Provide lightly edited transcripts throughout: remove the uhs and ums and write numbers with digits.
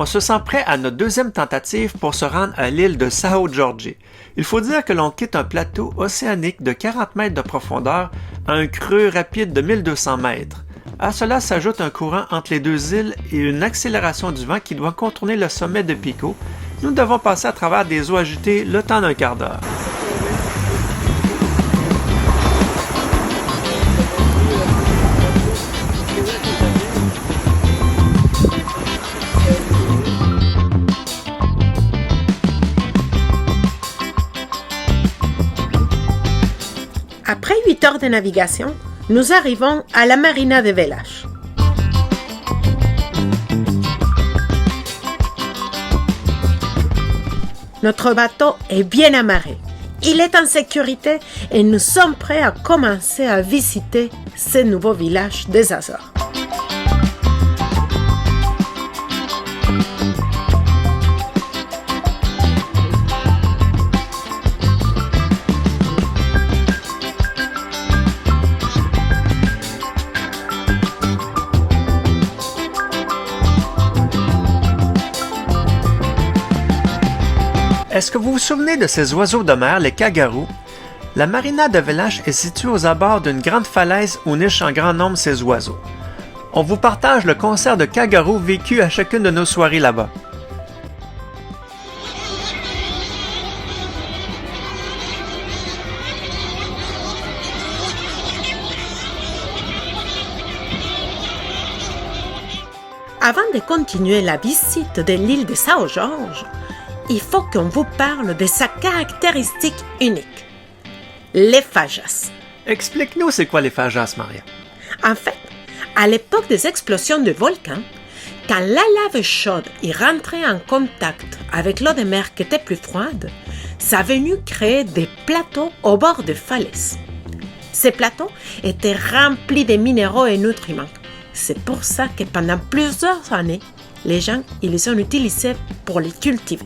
On se sent prêt à notre deuxième tentative pour se rendre à l'île de Sao Jorge. Il faut dire que l'on quitte un plateau océanique de 40 mètres de profondeur à un creux rapide de 1200 mètres. À cela s'ajoute un courant entre les deux îles et une accélération du vent qui doit contourner le sommet de Pico. Nous devons passer à travers des eaux agitées le temps d'un quart d'heure. Après 8 heures de navigation, nous arrivons à la marina de Velash. Notre bateau est bien amarré. Il est en sécurité et nous sommes prêts à commencer à visiter ce nouveau village des Açores. Est-ce que vous vous souvenez de ces oiseaux de mer, les kangaroos? La marina de Velash est située aux abords d'une grande falaise où nichent en grand nombre ces oiseaux. On vous partage le concert de kangaroos vécu à chacune de nos soirées là-bas. Avant de continuer la visite de l'île de Sao Jorge, il faut qu'on vous parle de sa caractéristique unique, les fajas. Explique-nous c'est quoi les fajas, Maria. En fait, à l'époque des explosions de volcans, quand la lave chaude y rentrait en contact avec l'eau de mer qui était plus froide, ça a venu créer des plateaux au bord de falaises. Ces plateaux étaient remplis de minéraux et nutriments. C'est pour ça que pendant plusieurs années, les gens ils les ont utilisés pour les cultiver.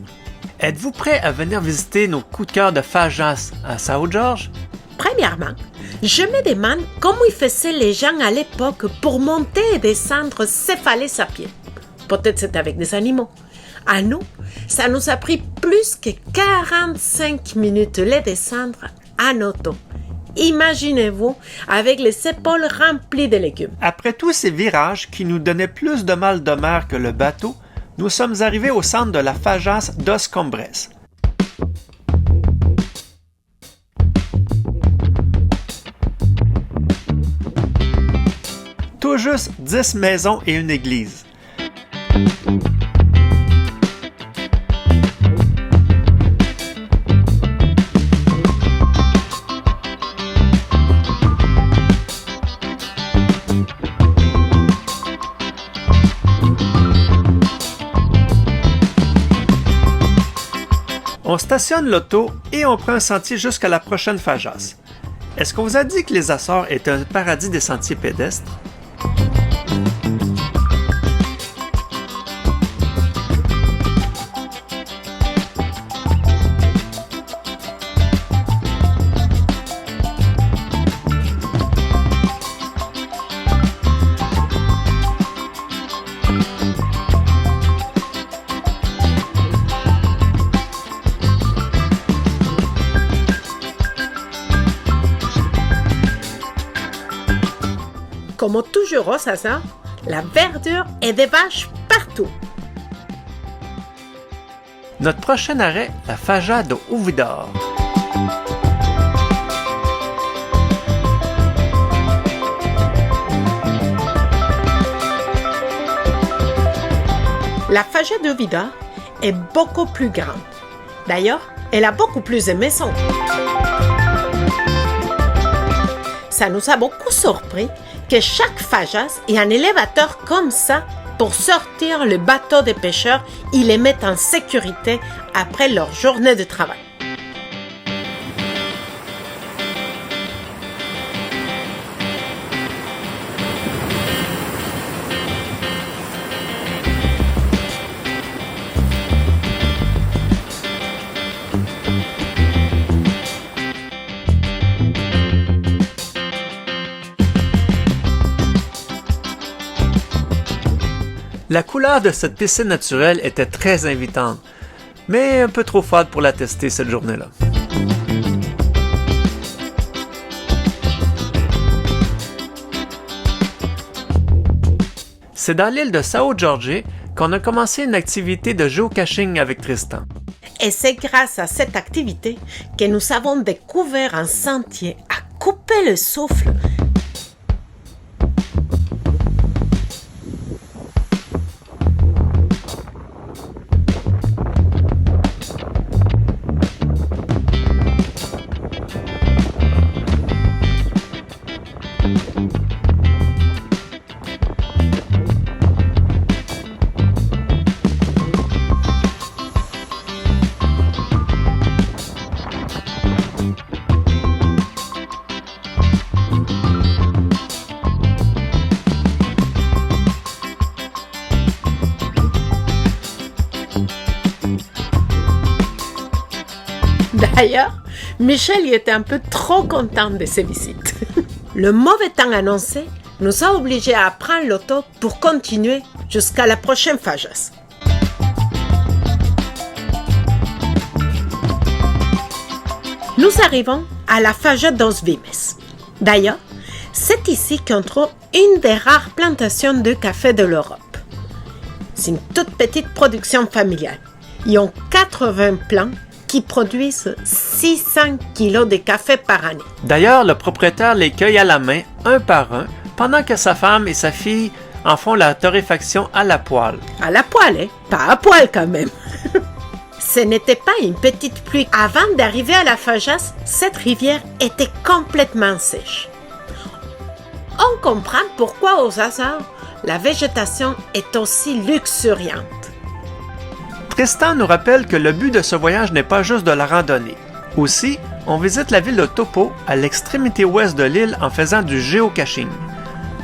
Êtes-vous prêt à venir visiter nos coups de cœur de fajas à Sao Jorge? Premièrement, je me demande comment ils faisaient les gens à l'époque pour monter et descendre ces falaises à pied. Peut-être c'était avec des animaux. À nous, ça nous a pris plus que 45 minutes de les descendre en auto. Imaginez-vous avec les épaules remplies de légumes. Après tous ces virages qui nous donnaient plus de mal de mer que le bateau, nous sommes arrivés au centre de la Fajas dos Combres. Tout juste 10 maisons et une église. On stationne l'auto et on prend un sentier jusqu'à la prochaine Fajas. Est-ce qu'on vous a dit que les Açores étaient un paradis des sentiers pédestres? Comme toujours au Sasa, la verdure et des vaches partout. Notre prochain arrêt, la Faja de Ouvidor. La Faja de Ouvidor est beaucoup plus grande. D'ailleurs, elle a beaucoup plus de maisons. Ça nous a beaucoup surpris que chaque fajas ait un élévateur comme ça pour sortir le bateau des pêcheurs et les mettre en sécurité après leur journée de travail. La couleur de cette piscine naturelle était très invitante, mais un peu trop fade pour la tester cette journée-là. C'est dans l'île de São Jorge qu'on a commencé une activité de géocaching avec Tristan. Et c'est grâce à cette activité que nous avons découvert un sentier à couper le souffle. D'ailleurs, Michel y était un peu trop content de ses visites. Le mauvais temps annoncé nous a obligés à prendre l'auto pour continuer jusqu'à la prochaine Fajas. Nous arrivons à la Faja dos Vimes. D'ailleurs, c'est ici qu'on trouve une des rares plantations de café de l'Europe. C'est une toute petite production familiale. Ils ont 80 plants qui produisent 600 kilos de café par année. D'ailleurs, le propriétaire les cueille à la main, un par un, pendant que sa femme et sa fille en font la torréfaction à la poêle. À la poêle, hein? Pas à poêle quand même. Ce n'était pas une petite pluie. Avant d'arriver à la Fajas, cette rivière était complètement sèche. On comprend pourquoi aux Açores, la végétation est aussi luxuriante. Tristan nous rappelle que le but de ce voyage n'est pas juste de la randonnée. Aussi, on visite la ville de Topo, à l'extrémité ouest de l'île, en faisant du géocaching.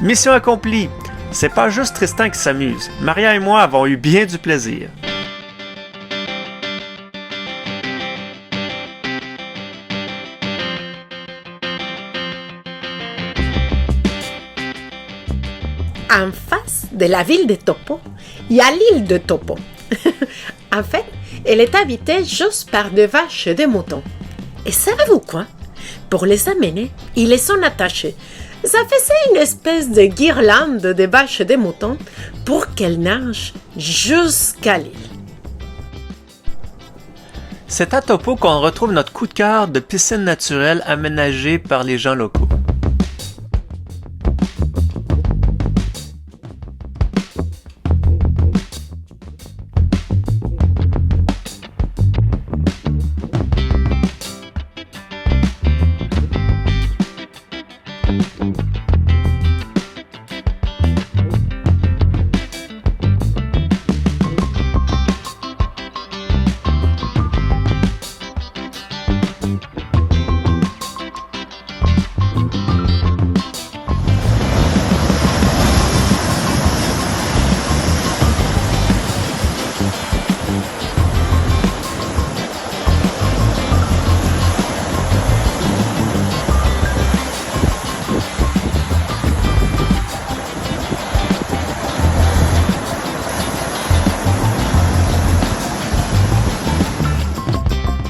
Mission accomplie! C'est pas juste Tristan qui s'amuse. Maria et moi avons eu bien du plaisir. En face de la ville de Topo, il y a l'île de Topo. En fait, elle est habitée juste par des vaches et des moutons. Et savez-vous quoi? Pour les amener, ils les sont attachés. Ça faisait une espèce de guirlande de vaches et des moutons pour qu'elles nagent jusqu'à l'île. C'est à Topo qu'on retrouve notre coup de cœur de piscine naturelle aménagée par les gens locaux.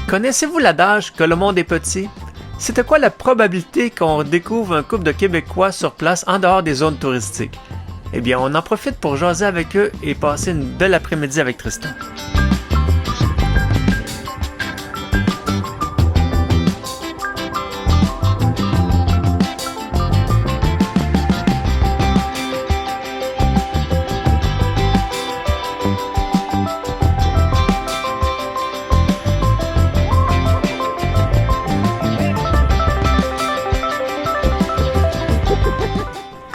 Connaissez-vous l'adage que le monde est petit? C'était quoi la probabilité qu'on découvre un couple de Québécois sur place en dehors des zones touristiques? Eh bien, on en profite pour jaser avec eux et passer une belle après-midi avec Tristan.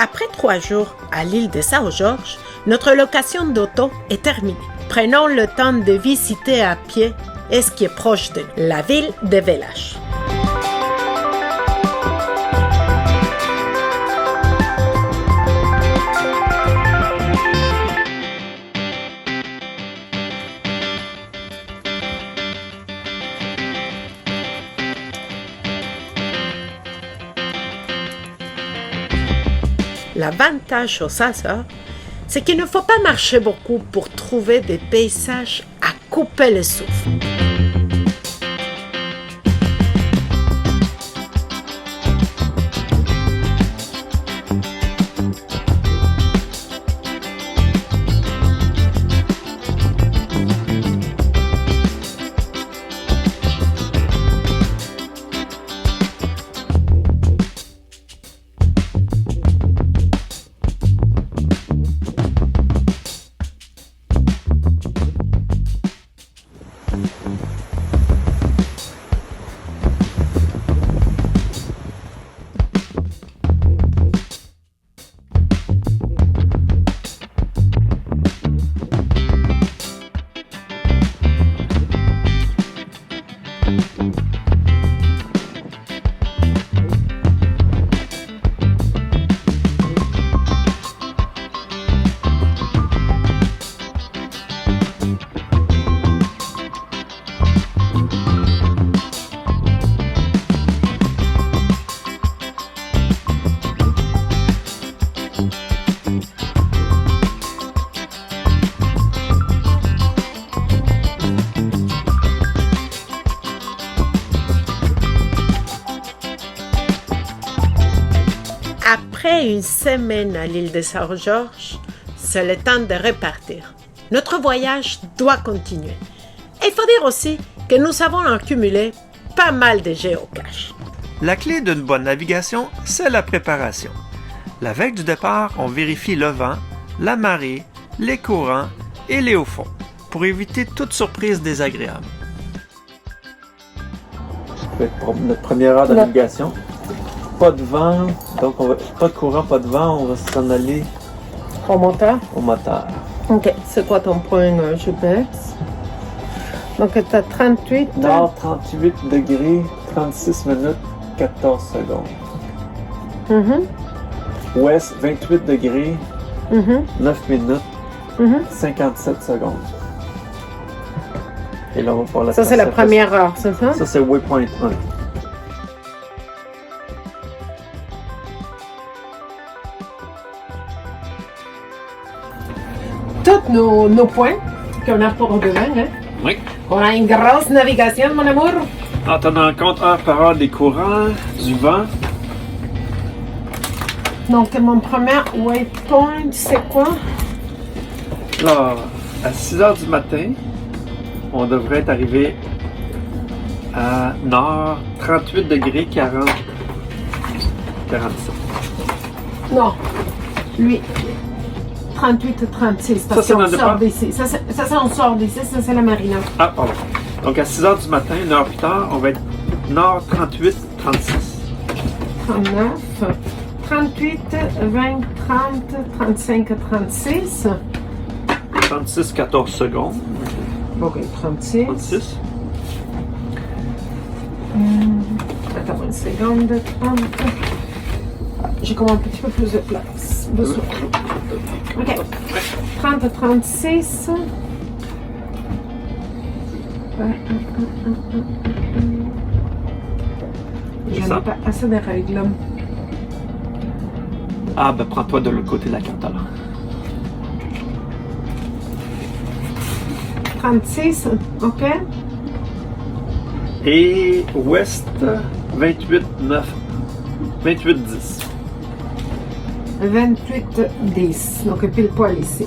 Après 3 jours à l'île de São Jorge, notre location d'auto est terminée. Prenons le temps de visiter à pied ce qui est proche de nous, la ville de Velas. L'avantage aux Açores, c'est qu'il ne faut pas marcher beaucoup pour trouver des paysages à couper le souffle. Après une semaine à l'île de Saint-Georges, c'est le temps de repartir. Notre voyage doit continuer. Il faut dire aussi que nous avons accumulé pas mal de géocaches. La clé d'une bonne navigation, c'est la préparation. La veille du départ, on vérifie le vent, la marée, les courants et les hauts fonds pour éviter toute surprise désagréable. Pour notre première heure de navigation, pas de vent, donc pas de courant, pas de vent, on va s'en aller Au moteur? au moteur. Ok, c'est quoi ton point GPS? Donc tu as 38. Nord 38 degrés, 36 minutes, 14 secondes. Mhm, Ouest 28 degrés, mhm, 9 minutes, mhm. 57 secondes. Et là, on va voir la Ça, c'est la première heure, c'est ça? Ça, c'est Waypoint 1. Tous nos points qu'on a pour demain, hein? Oui. On a une grosse navigation, mon amour. En tenant compte heure par heure des courants, du vent. Donc, mon premier waypoint, c'est quoi? Là, à 6 h du matin, on devrait être arrivé à nord 38 degrés 40 47. Non, lui, 38-36, parce c'est qu'on dans le sort départ? d'ici. Ça, on sort d'ici, ça, c'est la marina. Ah, pardon. Donc à 6 h du matin, une heure plus tard, on va être nord 38 36. 39, 38, 20, 30, 35, 36. 36, 14 secondes. Ok, 36. 36. Attends une seconde, 30. J'ai comme un petit peu plus de place. Ok. 30, 36. Je n'ai pas assez de règles. Ah, ben prends-toi de l'autre côté de la carte alors. 36, ok. Et ouest 28 9. 28 10. 28, 10. Donc pile poil ici.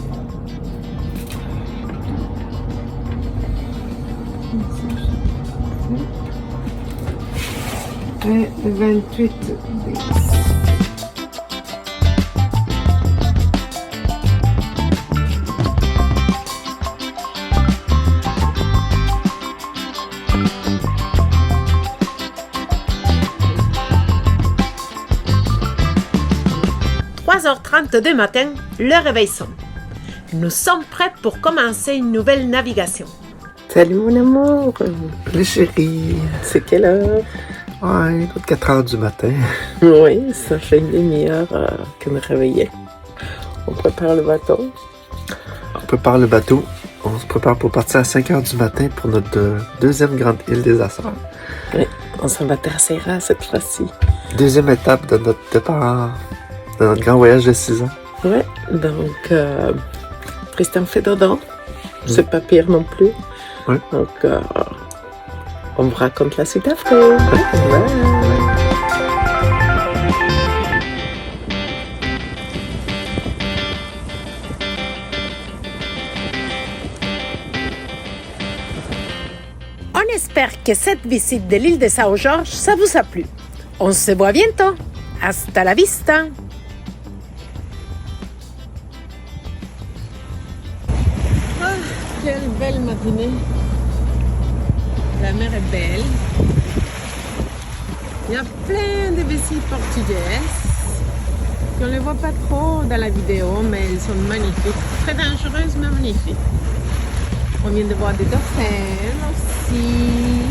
Et 28, 10. « 3h30 du matin, le réveil sonne. Nous sommes prêts pour commencer une nouvelle navigation. Salut mon amour, Les chéris. c'est quelle heure? Ouais, 4 h du matin. Oui, ça fait une demi-heure que me réveillais. On prépare le bateau. On prépare le bateau. On se prépare pour partir à 5 h du matin pour notre deuxième grande île des Açores. Oui, on s'en va Terceira cette fois-ci. Deuxième étape de notre départ, de notre grand voyage de 6 ans. Ouais, donc Tristan fait dodo. C'est pas pire non plus. Ouais. Donc on vous raconte la suite après. Ouais. On espère que cette visite de l'île de Saint-Georges, ça vous a plu. On se voit bientôt. Hasta la vista. Ah, quelle belle matinée. La mer est belle. Il y a plein de visites portugaises. On ne les voit pas trop dans la vidéo, mais elles sont magnifiques. Très dangereuses, mais magnifiques. On vient de voir des dauphins aussi.